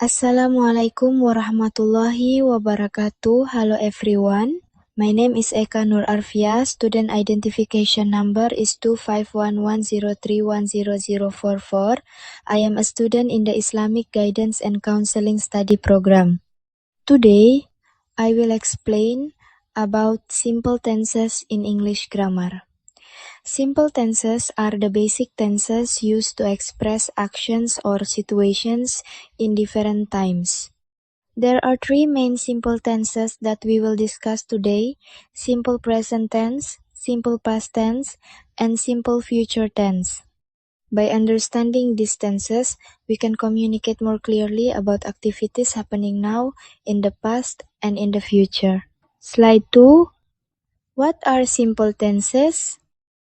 Assalamualaikum warahmatullahi wabarakatuh. Hello everyone. My name is Eka Nur Arfia. Student identification number is 251103100044. I am a student in the Islamic Guidance and Counseling Study Program. Today, I will explain about simple tenses in English grammar. Simple tenses are the basic tenses used to express actions or situations in different times. There are three main simple tenses that we will discuss today: simple present tense, simple past tense, and simple future tense. By understanding these tenses, we can communicate more clearly about activities happening now, in the past, and in the future. Slide 2. What are simple tenses?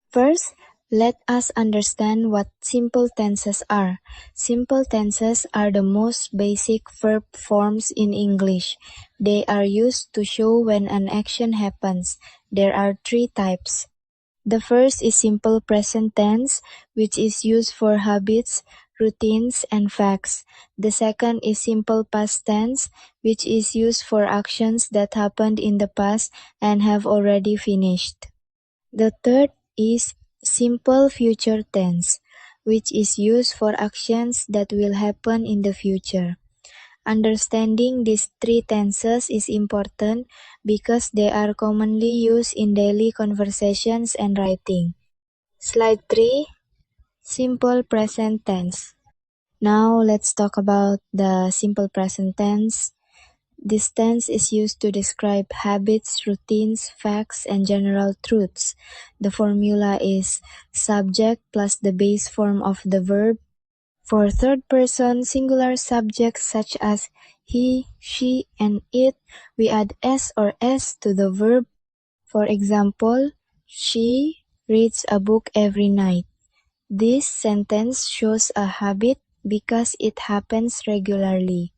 First, let us understand what simple tenses are. Simple tenses are the most basic verb forms in English. They are used to show when an action happens. There are three types. The first is simple present tense, which is used for habits, routines, and facts. The second is simple past tense, which is used for actions that happened in the past and have already finished. The third is simple future tense, which is used for actions that will happen in the future. Understanding these three tenses is important because they are commonly used in daily conversations and writing. Slide 3. Simple present tense. Now let's talk about the simple present tense. This tense is used to describe habits, routines, facts, and general truths. The formula is subject plus the base form of the verb. For third-person singular subjects such as he, she, and it, we add s or s to the verb. For example, she reads a book every night. This sentence shows a habit because it happens regularly.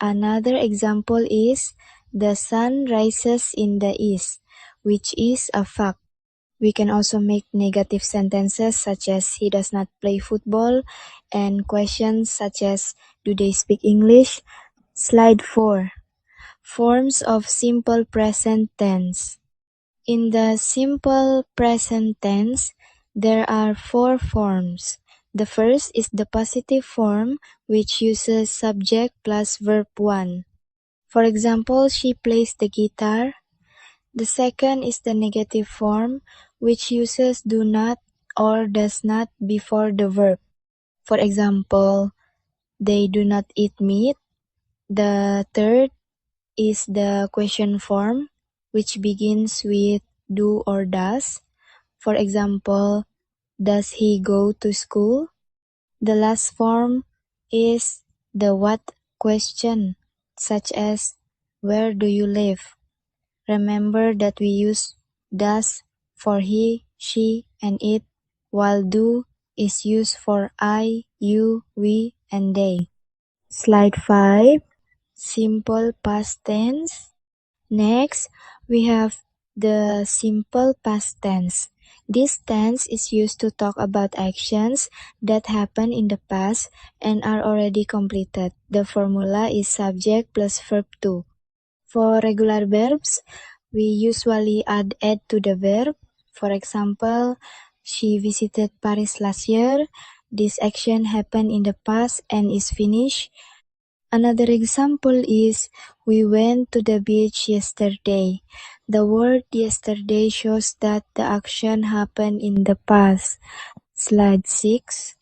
Another example is, the sun rises in the east, which is a fact. We can also make negative sentences such as he does not play football, and questions such as do they speak English? Slide 4. Forms of simple present tense. In the simple present tense, there are four forms. The first is the positive form, which uses subject plus verb 1. For example, she plays the guitar. The second is the negative form, which uses do not or does not before the verb. For example, they do not eat meat. The third is the question form, which begins with do or does. For example, does he go to school? The last form is the what question, such as where do you live? Remember that we use does for he, she, and it, while do is used for I, you, we, and they. Slide 5. Simple past tense. Next, we have the simple past tense. This tense is used to talk about actions that happen in the past and are already completed. The formula is subject plus verb 2. For regular verbs, we usually add ed to the verb. For example, she visited Paris last year. This action happened in the past and is finished. Another example is, we went to the beach yesterday. The word yesterday shows that the action happened in the past. Slide 6.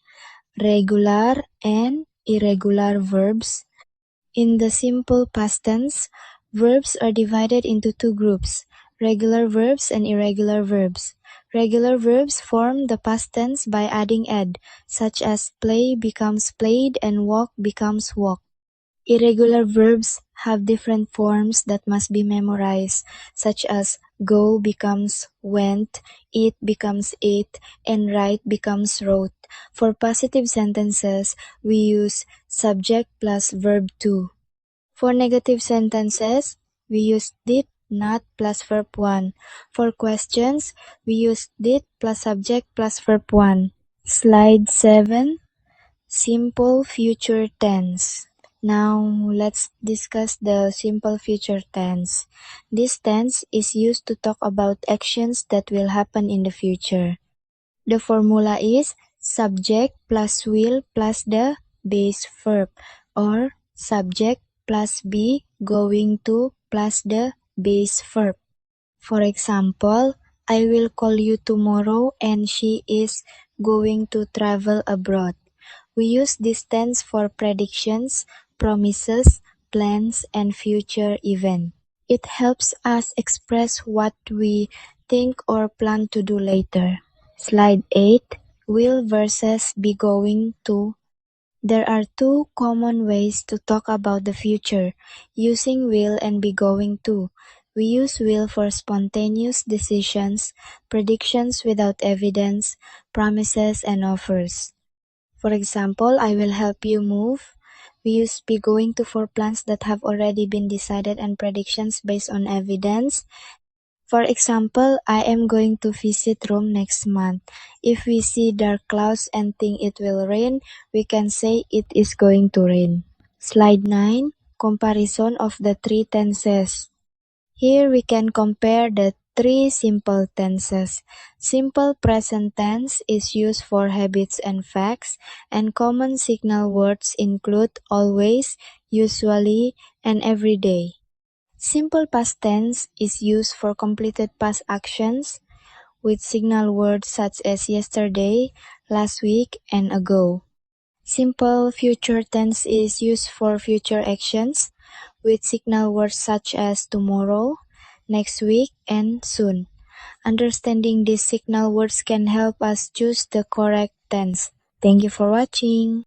Regular and irregular verbs. In the simple past tense, verbs are divided into two groups: regular verbs and irregular verbs. Regular verbs form the past tense by adding ed, such as play becomes played and walk becomes walked. Irregular verbs have different forms that must be memorized, such as go becomes went, eat becomes ate, and write becomes wrote. For positive sentences, we use subject plus verb 2. For negative sentences, we use did not plus verb 1. For questions, we use did plus subject plus verb 1. Slide 7. Simple future tense. Now, let's discuss the simple future tense. This tense is used to talk about actions that will happen in the future. The formula is subject plus will plus the base verb, or subject plus be going to plus the base verb. For example, I will call you tomorrow and she is going to travel abroad. We use this tense for predictions, promises, plans, and future events. It helps us express what we think or plan to do later. Slide 8. Will versus be going to. There are two common ways to talk about the future, using will and be going to. We use will for spontaneous decisions, predictions without evidence, promises, and offers. For example, I will help you move. We use be going to for plans that have already been decided and predictions based on evidence. For example, I am going to visit Rome next month. If we see dark clouds and think it will rain, we can say it is going to rain. Slide 9. Comparison of the three tenses. Here we can compare the three simple tenses. Simple present tense is used for habits and facts, and common signal words include always, usually, and every day. Simple past tense is used for completed past actions with signal words such as yesterday, last week, and ago. Simple future tense is used for future actions with signal words such as tomorrow, next week, and soon. Understanding these signal words can help us choose the correct tense. Thank you for watching.